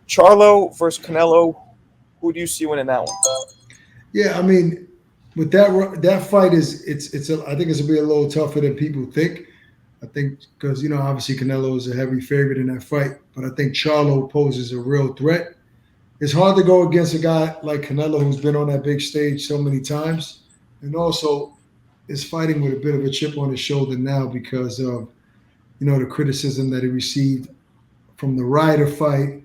Charlo versus Canelo. Who do you see winning that one? Yeah, I mean, with that fight I think it's gonna be a little tougher than people think. I think because obviously Canelo is a heavy favorite in that fight, but I think Charlo poses a real threat. It's hard to go against a guy like Canelo who's been on that big stage so many times, and also is fighting with a bit of a chip on his shoulder now because of the criticism that he received from the Ryder fight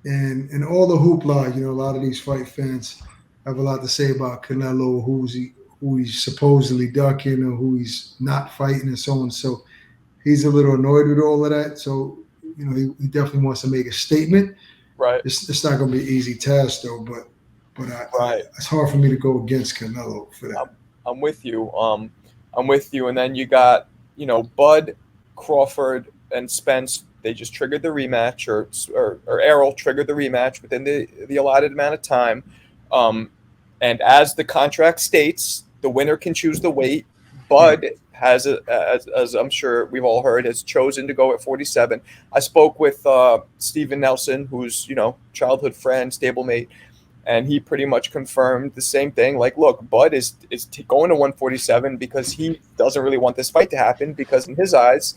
and all the hoopla. A lot of these fight fans have a lot to say about Canelo, who he's supposedly ducking or who he's not fighting and so on. So he's a little annoyed with all of that. So he definitely wants to make a statement. Right. It's not going to be an easy task though, but Right. it's hard for me to go against Canelo for that. I'm with you. I'm with you. And then you got, Bud, Crawford, and Spence. They just triggered the rematch, or Errol triggered the rematch within the allotted amount of time. And as the contract states, the winner can choose the weight. Bud has, as I'm sure we've all heard, has chosen to go at 47. I spoke with Steven Nelson, who's childhood friend, stablemate, and he pretty much confirmed the same thing. Like, look, Bud is going to 147 because he doesn't really want this fight to happen because in his eyes,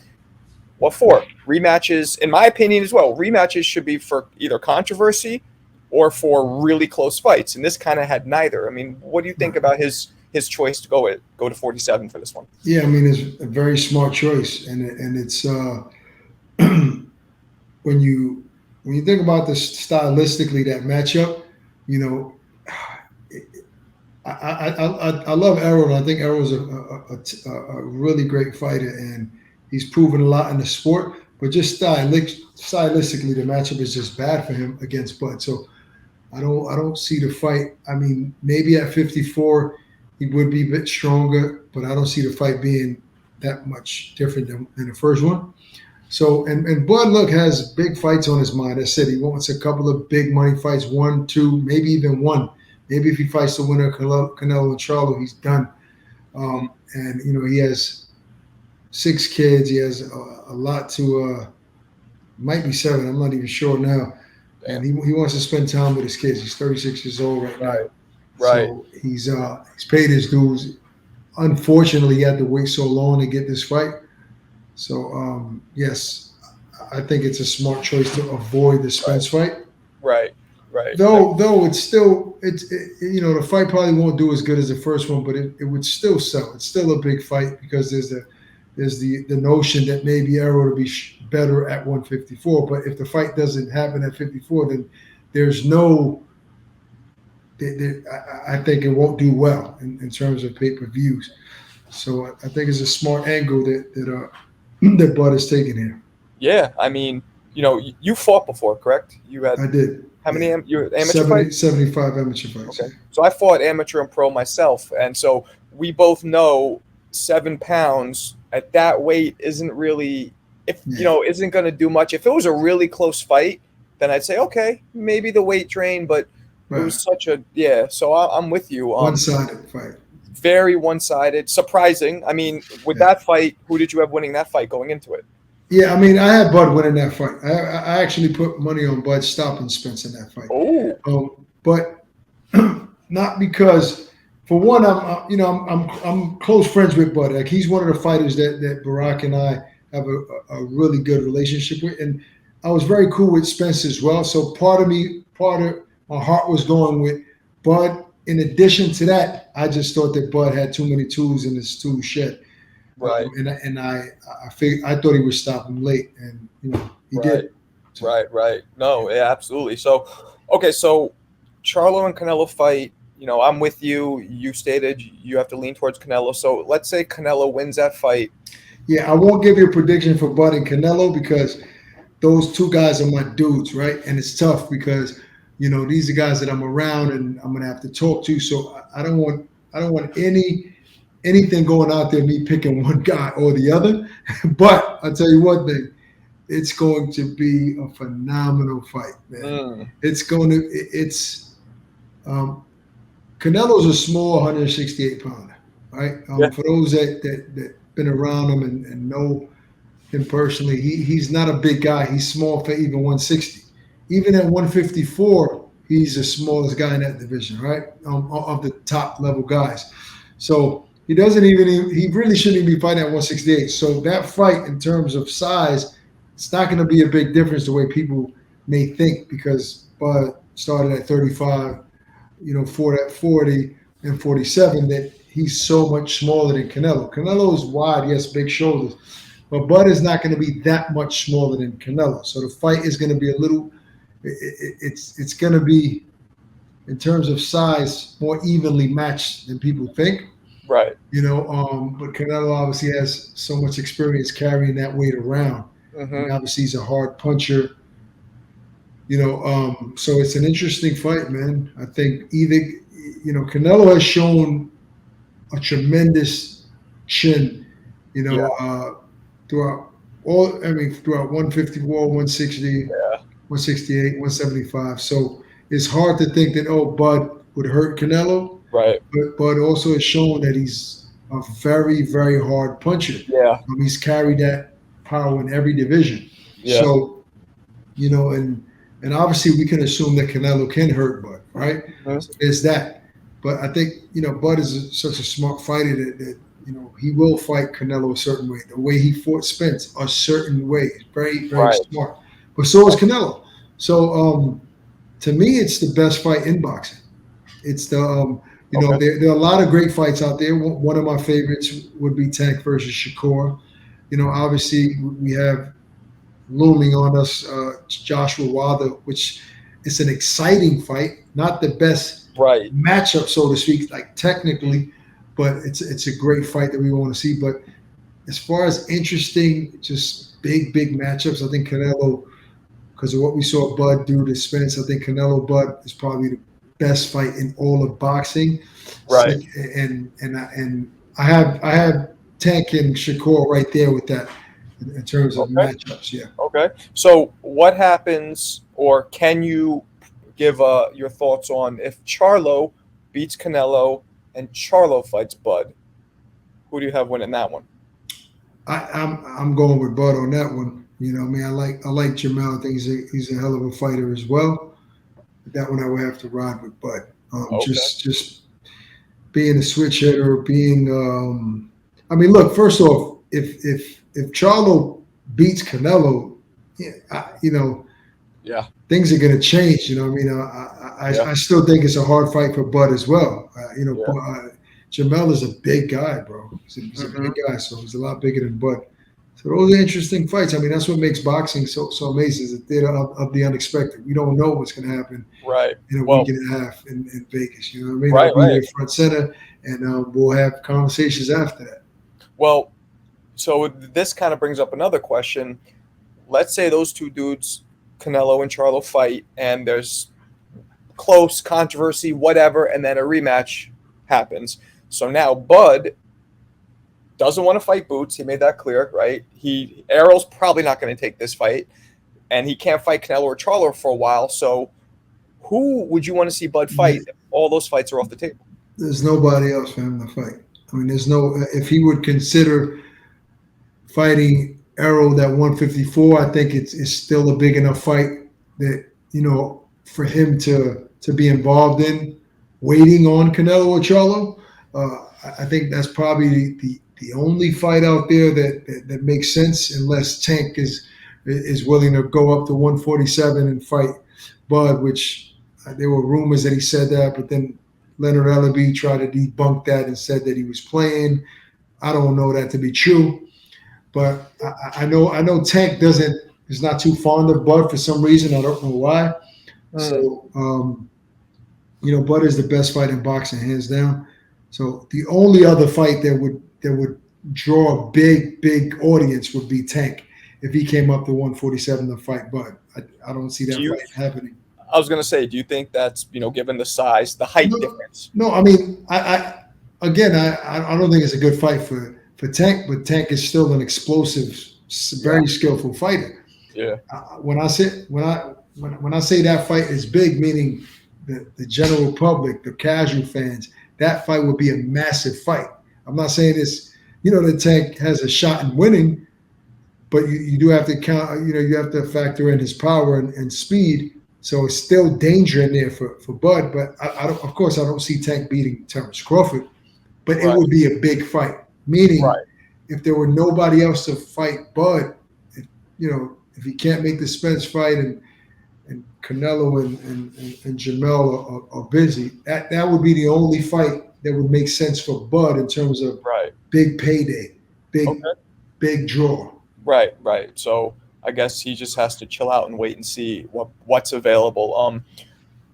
what for? Rematches, in my opinion as well, rematches should be for either controversy or for really close fights. And this kind of had neither. I mean, what do you think about his choice to go to 47 for this one? Yeah, I mean it's a very smart choice, and it's when you think about this stylistically, that matchup, you know, I love Errol. I think Errol's a really great fighter, and he's proven a lot in the sport. But just stylistically, the matchup is just bad for him against Bud. So I don't see the fight. I mean, maybe at 54 he would be a bit stronger, but I don't see the fight being that much different than the first one. So and Bud look has big fights on his mind. I said he wants a couple of big money fights, one, two, maybe even one. Maybe if he fights the winner of Canelo and Charlo, he's done. And he has 6 kids. He has a lot to. Might be 7. I'm not even sure now. Damn. And he wants to spend time with his kids. He's 36 years old right now. Right. So he's paid his dues. Unfortunately, he had to wait so long to get this fight. So yes, I think it's a smart choice to avoid the Spence fight. Right. Though the fight probably won't do as good as the first one, but it would still sell. It's still a big fight because there's the notion that maybe Errol will be better at 154. But if the fight doesn't happen at 54, then there's no. I think it won't do well in terms of pay-per-views. So I think it's a smart angle that Bud is taking here. Yeah, I mean, you fought before, correct? I did. How many amateur 70, fights? 75 amateur fights. Okay. So I fought amateur and pro myself, and so we both know 7 pounds at that weight isn't really isn't going to do much. If it was a really close fight, then I'd say okay, maybe the weight drain, but it was such a So I'm with you. One-sided fight. Very one-sided. Surprising. I mean, with that fight, who did you have winning that fight going into it? Yeah, I mean, I had Bud winning that fight. I actually put money on Bud stopping Spence in that fight. Oh, but not because, for one, I'm close friends with Bud. Like he's one of the fighters that Barak and I have a really good relationship with, and I was very cool with Spence as well. So part of my heart was going with Bud. In addition to that, I just thought that Bud had too many tools in his tool shed. Right. And I thought he would stop him late, and he did. So. Right. No, yeah, absolutely. So, okay, so Charlo and Canelo fight. I'm with you. You stated you have to lean towards Canelo. So let's say Canelo wins that fight. Yeah, I won't give you a prediction for Bud and Canelo because those two guys are my dudes, right? And it's tough because these are guys that I'm around and I'm gonna have to talk to. So I don't want anything going out there, me picking one guy or the other. But I'll tell you one thing, it's going to be a phenomenal fight, man. Canelo's a small 168 pounder, right? For those that been around him and know him personally, he's not a big guy. He's small for even 160. even at 154, he's the smallest guy in that division, right? Of the top level guys. So he really shouldn't even be fighting at 168. So that fight in terms of size, it's not going to be a big difference the way people may think because Bud started at 35, Ford at 40 and 47, that he's so much smaller than Canelo. Canelo is wide, yes, big shoulders, but Bud is not going to be that much smaller than Canelo. So the fight is going to be a little, it's going to be, in terms of size, more evenly matched than people think. Right. But Canelo obviously has so much experience carrying that weight around. Mm-hmm. Obviously he's a hard puncher. So it's an interesting fight, man. I think Canelo has shown a tremendous chin, throughout throughout 154, 160, 168, 175. So it's hard to think that, Bud would hurt Canelo. Right. But also it's shown that he's a very, very hard puncher. Yeah. He's carried that power in every division. Yeah. So, and obviously we can assume that Canelo can hurt Bud, right? Mm-hmm. So there's that. But I think, Bud is such a smart fighter that he will fight Canelo a certain way. The way he fought Spence, a certain way. Very, very smart. But so is Canelo. So to me, it's the best fight in boxing. It's the, there are a lot of great fights out there. One of my favorites would be Tank versus Shakur. Obviously we have looming on us Joshua Wilder, which is an exciting fight, not the best matchup, so to speak, like technically, but it's a great fight that we want to see. But as far as interesting, just big matchups, I think Canelo, because of what we saw Bud do to Spence, I think Canelo Bud is probably the best fight in all of boxing. Right. So, and I have Tank and Shakur right there with that in terms of matchups. Yeah. Okay. So what happens, or can you give your thoughts on if Charlo beats Canelo and Charlo fights Bud? Who do you have winning that one? I'm going with Bud on that one. I like Jermell. I think he's a hell of a fighter as well. But that one I would have to ride with Bud. Just being a switch hitter, being look, first off, if Charlo beats Canelo, things are going to change. I still think it's a hard fight for Bud as well. Jermell is a big guy, bro. He's a big guy, so he's a lot bigger than Bud. So those are interesting fights. That's what makes boxing so amazing, is the theater of the unexpected. We don't know what's going to happen in a week and a half in Vegas. You know what I mean? I'll be there front center, and we'll have conversations after that. Well, so this kind of brings up another question. Let's say those two dudes, Canelo and Charlo, fight, and there's close controversy, whatever, and then a rematch happens. So now Bud doesn't want to fight Boots. He made that clear, right? Errol's probably not going to take this fight, and he can't fight Canelo or Charlo for a while. So who would you want to see Bud fight if all those fights are off the table? There's nobody else for him to fight. There's if he would consider fighting Errol at 154, I think it's still a big enough fight that, for him to be involved in, waiting on Canelo or Charlo. I think that's probably the only fight out there that makes sense, unless Tank is willing to go up to 147 and fight Bud, which there were rumors that he said that, but then Leonard Ellaby tried to debunk that and said that he was playing. I don't know that to be true, but I know Tank is not too fond of Bud for some reason. I don't know why. So Bud is the best fight in boxing, hands down. So the only other fight that would draw a big audience would be Tank if he came up to 147 to fight Bud. I don't see that fight happening. I was going to say, do you think that's, given the size, the height difference? No, I don't think it's a good fight for Tank, but Tank is still an explosive, very skillful fighter. Yeah. When I say that fight is big, meaning the general public, the casual fans, that fight would be a massive fight. I'm not saying it's, that Tank has a shot in winning, but you do have to count, you have to factor in his power and speed. So it's still danger in there for Bud. But I don't, of course, I don't see Tank beating Terence Crawford, but it Right. would be a big fight. Meaning, Right. if there were nobody else to fight Bud, if he can't make the Spence fight and Canelo and Jermell are busy, that would be the only fight that would make sense for Bud in terms of Right. big payday, big Okay. big draw. Right. Right. So I guess he just has to chill out and wait and see what's available.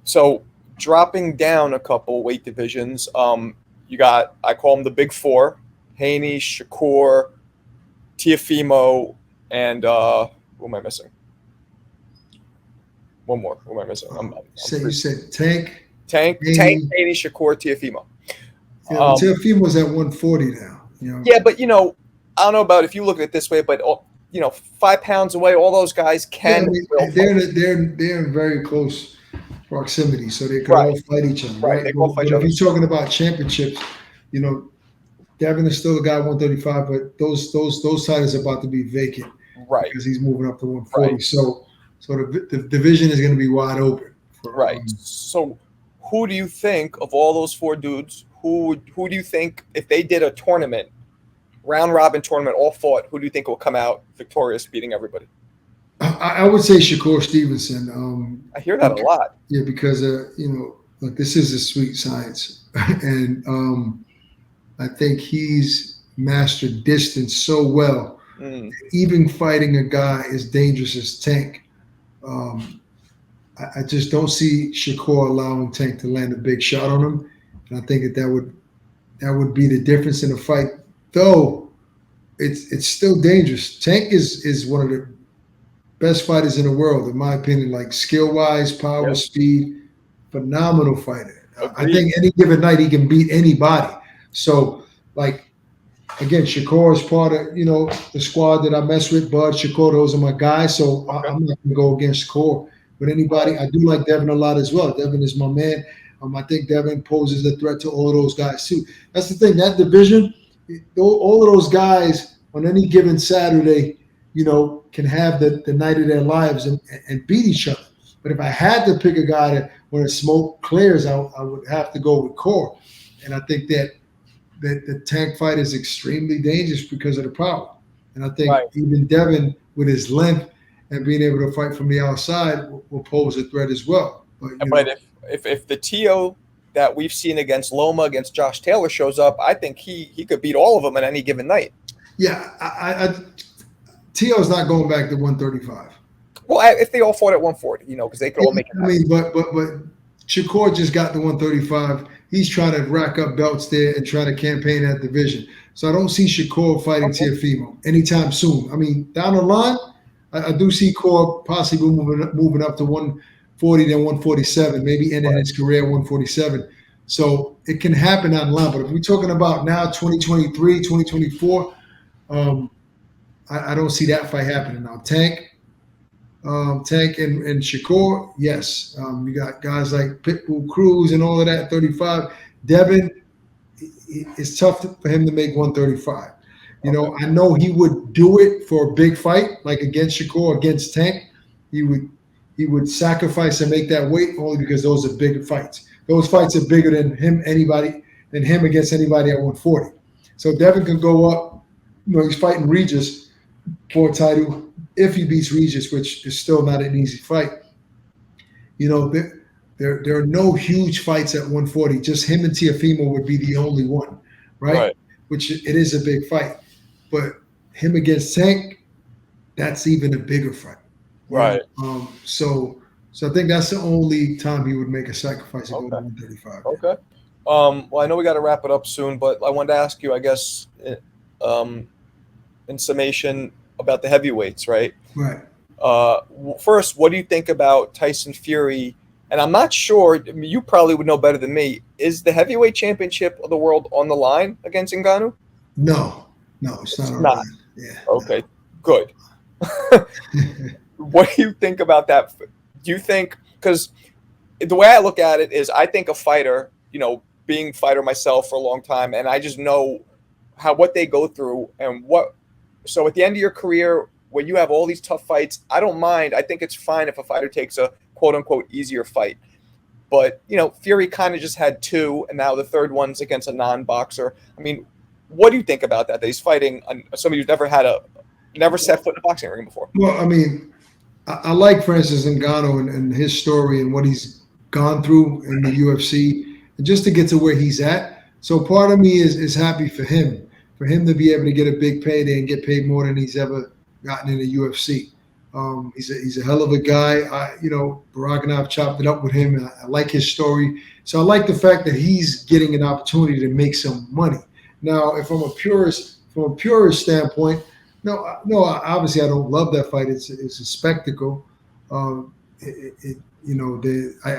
So dropping down a couple weight divisions, you got, I call them the big four: Haney, Shakur, Tiafimo, and who am I missing? One more. Who am I missing? You said Tank, Tank, Haney, Shakur, Tiafimo. Teofimo's at 140 now. Yeah, but I don't know about if you look at it this way, but 5 pounds away, all those guys can. They're in very close proximity, so they could all fight each other, right? They all fight each but other. if you're talking about championships, Devin is still a guy 135, but those titles are about to be vacant, right? Because he's moving up to 140. Right. So the division is going to be wide open. So who do you think of all those 4 dudes? Who do you think, if they did a tournament, round robin tournament, all fought, who do you think will come out victorious, beating everybody? I would say Shakur Stevenson. I hear that a lot. Yeah, because look, this is a sweet science, and I think he's mastered distance so well. Even fighting a guy as dangerous as Tank, I just don't see Shakur allowing Tank to land a big shot on him, and I think that would be the difference in the fight. Though it's still dangerous. Tank is one of the best fighters in the world, in my opinion. Like skill wise, power, speed, phenomenal fighter. Agreed. I think any given night he can beat anybody. So, like, again, Shakur is part of the squad that I mess with. Bud, Shakur, those are my guys. So I'm not gonna go against Shakur with anybody. I do like Devin a lot as well. Devin is my man. I think Devin poses a threat to all of those guys too. That's the thing. That division, all of those guys on any given Saturday, can have the night of their lives and beat each other. But if I had to pick a guy that when the smoke clears, I would have to go with Core. And I think that the Tank fight is extremely dangerous because of the power. And I think even Devin, with his length and being able to fight from the outside, will pose a threat as well. But if the TO that we've seen against Loma, against Josh Taylor shows up, I think he could beat all of them at any given night. Yeah, T.O.'s not going back to 135. Well, if they all fought at 140, because they could all make it happen. I mean, but Shakur just got to 135. He's trying to rack up belts there and try to campaign that division. So I don't see Shakur fighting Teofimo anytime soon. I mean, down the line, I do see Core possibly moving up to 140, then 147, maybe ending his career at 147. So it can happen down the line. But if we're talking about now, 2023, 2024, I don't see that fight happening now. Tank and Shakur, yes. You got guys like Pitbull Cruz and all of that, 35. Devin, it's tough for him to make 135. I know he would do it for a big fight, like against Shakur, against Tank. He would sacrifice and make that weight only because those are big fights. Those fights are bigger than him against anybody at 140. So Devin can go up. He's fighting Regis for a title if he beats Regis, which is still not an easy fight. There are no huge fights at 140. Just him and Teofimo would be the only one, right? Which it is a big fight. But him against Tank, that's even a bigger fight. Right. So I think that's the only time he would make a sacrifice and go to 135. Okay. Well, I know we got to wrap it up soon, but I wanted to ask you, I guess, in summation, about the heavyweights, right? Right. First, what do you think about Tyson Fury? And I'm not sure, you probably would know better than me, is the heavyweight championship of the world on the line against Ngannou? No, it's not on the line. Yeah. Okay, good. What do you think about that? Do you think, because the way I look at it is, I think a fighter, being a fighter myself for a long time, and I just know what they go through and so at the end of your career, when you have all these tough fights, I don't mind. I think it's fine if a fighter takes a quote unquote easier fight. But, Fury kind of just had two, and now the third one's against a non-boxer. I mean, what do you think about that? That he's fighting somebody who's never set foot in a boxing ring before. Well, I mean, I like Francis Ngannou and his story and what he's gone through in the UFC, and just to get to where he's at. So part of me is happy for him to be able to get a big payday and get paid more than he's ever gotten in the UFC. He's a hell of a guy. Barak and I have chopped it up with him, and I like his story. So I like the fact that he's getting an opportunity to make some money. Now, if I'm from a purist standpoint, no, obviously I don't love that fight. It's a spectacle. I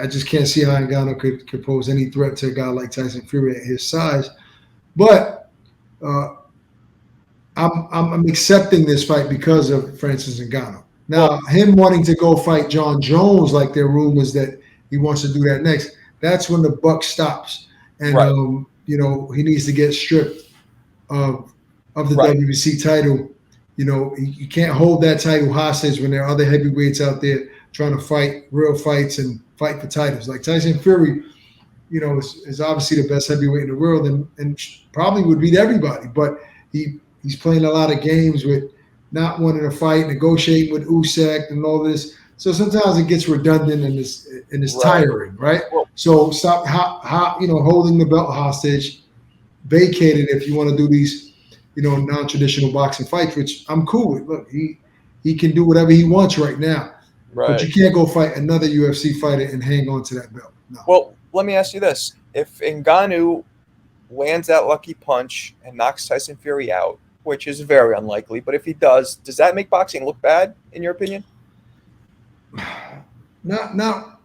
just can't see how Ngannou could pose any threat to a guy like Tyson Fury at his size. But I'm accepting this fight because of Francis Ngannou. Now, him wanting to go fight John Jones, like there are rumors that he wants to do that next, that's when the buck stops. And, right. He needs to get stripped of the right. WBC title. You can't hold that title hostage when there are other heavyweights out there trying to fight real fights and fight for titles. Like Tyson Fury, is obviously the best heavyweight in the world and probably would beat everybody. But he's playing a lot of games with not wanting to fight, negotiating with Usyk and all this. So sometimes it gets redundant and it's tiring, right? Well, so stop holding the belt hostage, vacate it if you want to do these, non-traditional boxing fights, which I'm cool with. Look, he can do whatever he wants right now. Right. But you can't go fight another UFC fighter and hang on to that belt. No. Well, let me ask you this. If Ngannou lands that lucky punch and knocks Tyson Fury out, which is very unlikely, but if he does that make boxing look bad, in your opinion? Not.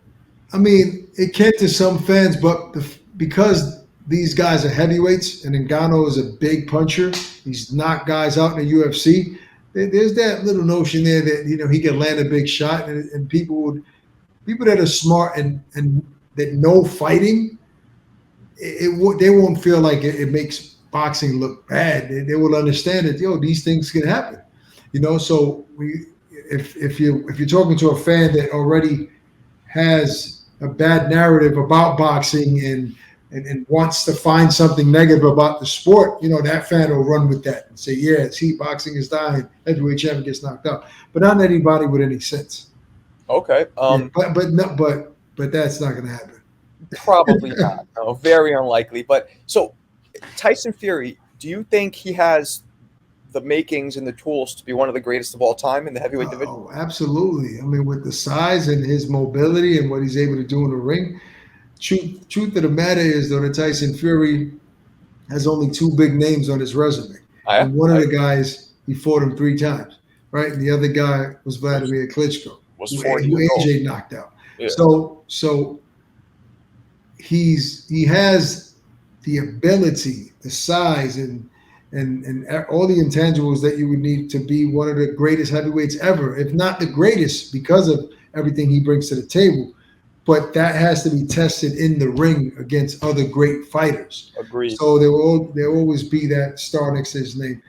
I mean, it can to some fans, but because these guys are heavyweights and Ngannou is a big puncher, he's knocked guys out in the UFC. There's that little notion there that he can land a big shot, and people that are smart and that know fighting, they won't feel like it makes boxing look bad. They will understand that these things can happen. So if you're talking to a fan that already has a bad narrative about boxing and wants to find something negative about the sport, that fan will run with that and say, yeah, boxing is dying, heavyweight champion gets knocked out. But not anybody with any sense. Okay. But that's not going to happen. Probably not. No, very unlikely. But so Tyson Fury, do you think he has the makings and the tools to be one of the greatest of all time in the heavyweight division? Oh, absolutely. I mean, with the size and his mobility and what he's able to do in the ring, truth of the matter is, though, that Tyson Fury has only two big names on his resume. And one of the guys, he fought him 3 times, right? And the other guy was Vladimir Klitschko, who AJ knocked out. Yeah. So he has the ability, the size, and all the intangibles that you would need to be one of the greatest heavyweights ever, if not the greatest, because of everything he brings to the table. But that has to be tested in the ring against other great fighters. Agreed. So there will always be that star next to his name.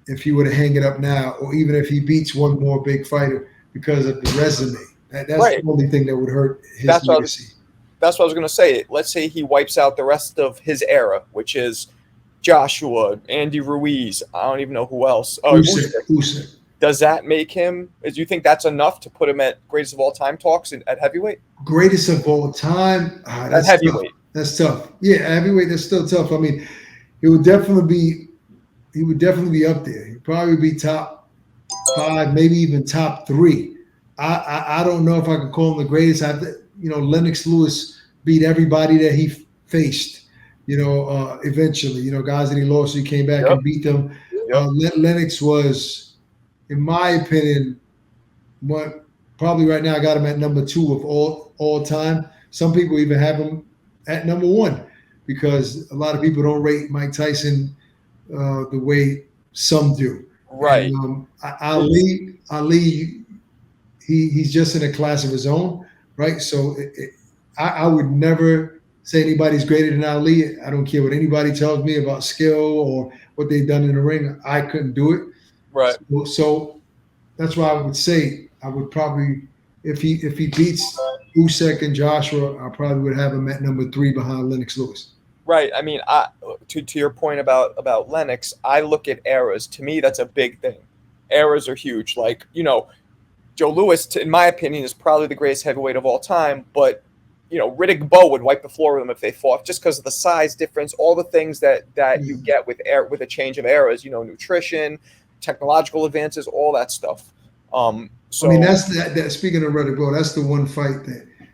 If he were to hang it up now, or even if he beats one more big fighter because of the resume, that's the only thing that would hurt his legacy. That's what I was going to say. Let's say he wipes out the rest of his era, which is Joshua, Andy Ruiz. I don't even know who else. Usyk. Does that make him? Do you think that's enough to put him at greatest of all time talks at heavyweight? Greatest of all time. That's heavyweight. Tough. That's tough. Yeah, heavyweight. That's still tough. I mean, he would definitely be up there. He'd probably be top 5, maybe even top 3. I don't know if I could call him the greatest. Lennox Lewis beat everybody that he faced. Eventually, guys that he lost, he came back and beat them. Lennox was, in my opinion, probably right now I got him at number 2 of all time. Some people even have him at number 1 because a lot of people don't rate Mike Tyson the way some do. Right. And, Ali, he's just in a class of his own, right? So I would never say anybody's greater than Ali. I don't care what anybody tells me about skill or what they've done in the ring. I couldn't do it. Right. So that's why I would say I would probably, if he beats Usyk and Joshua, I probably would have him at number 3 behind Lennox Lewis. Right. I mean, to your point about Lennox, I look at eras. To me, that's a big thing. Eras are huge. Like, Joe Louis, in my opinion, is probably the greatest heavyweight of all time. But, Riddick Bowe would wipe the floor with him if they fought, just because of the size difference, all the things that you get with a change of eras. Nutrition, technological advances, all that stuff. So I mean, that's that. Speaking of Riddick Bowe, that's the one fight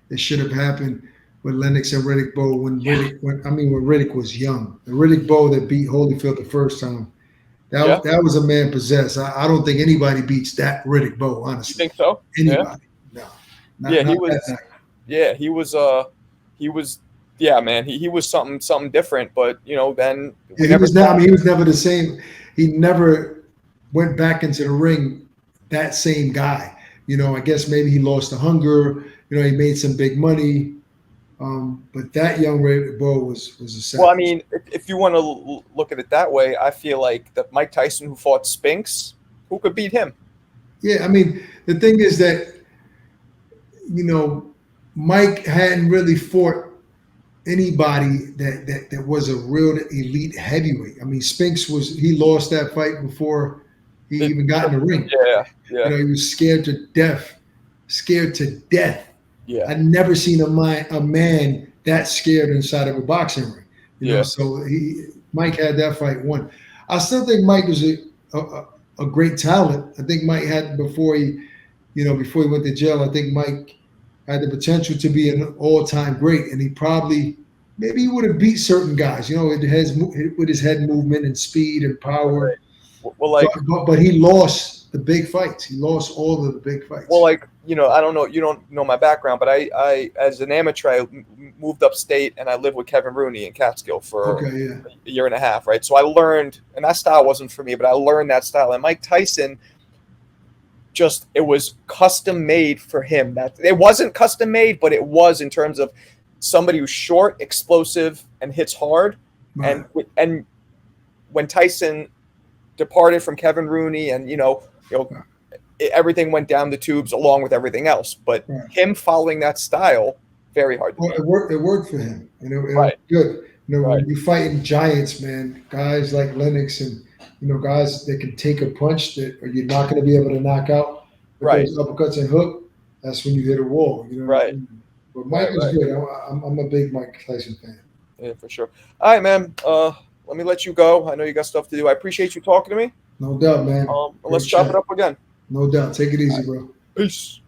that should have happened with Lennox and Riddick Bowe when Riddick was young. The Riddick Bowe that beat Holyfield the first time, that was a man possessed. I don't think anybody beats that Riddick Bowe, honestly. You think so? Anybody? No. He was. Yeah, he was. Yeah, man. He was something different. But then he was never the same. He never went back into the ring that same guy. I guess maybe he lost the hunger. He made some big money. But that young Riddick Bowe was a savage. Well, I mean, if you want to look at it that way, I feel like that Mike Tyson, who fought Spinks, who could beat him? Yeah, I mean, the thing is that, Mike hadn't really fought anybody that was a real elite heavyweight. I mean, Spinks he lost that fight before he even got in the ring. Yeah. He was scared to death. Yeah. I'd never seen a man that scared inside of a boxing ring. So Mike had that fight won. I still think Mike was a great talent. I think Mike had before he went to jail. I think Mike had the potential to be an all-time great, and maybe he would have beat certain guys. With his head movement and speed and power. Right. Well, but he lost the big fights. He lost all of the big fights. Well, I don't know. You don't know my background, but I as an amateur, I moved upstate and I lived with Kevin Rooney in Catskill for a year and a half, right? So I learned, and that style wasn't for me, but I learned that style. And Mike Tyson, it was custom made for him. That it wasn't custom made, but it was in terms of somebody who's short, explosive, and hits hard. Right. And when Tyson departed from Kevin Rooney, and everything went down the tubes along with everything else. But him following that style, very hard to do. It worked for him. It was good. When you're fighting giants, man, guys like Lennox and guys that can take a punch that you're not going to be able to knock out. With those uppercuts and hook, that's when you hit a wall. What I mean? But Mike is good. I'm a big Mike Tyson fan. Yeah, for sure. All right, man. Let me let you go. I know you got stuff to do. I appreciate you talking to me. No doubt, man. Let's chop it up again. No doubt. Take it easy, bro. Peace.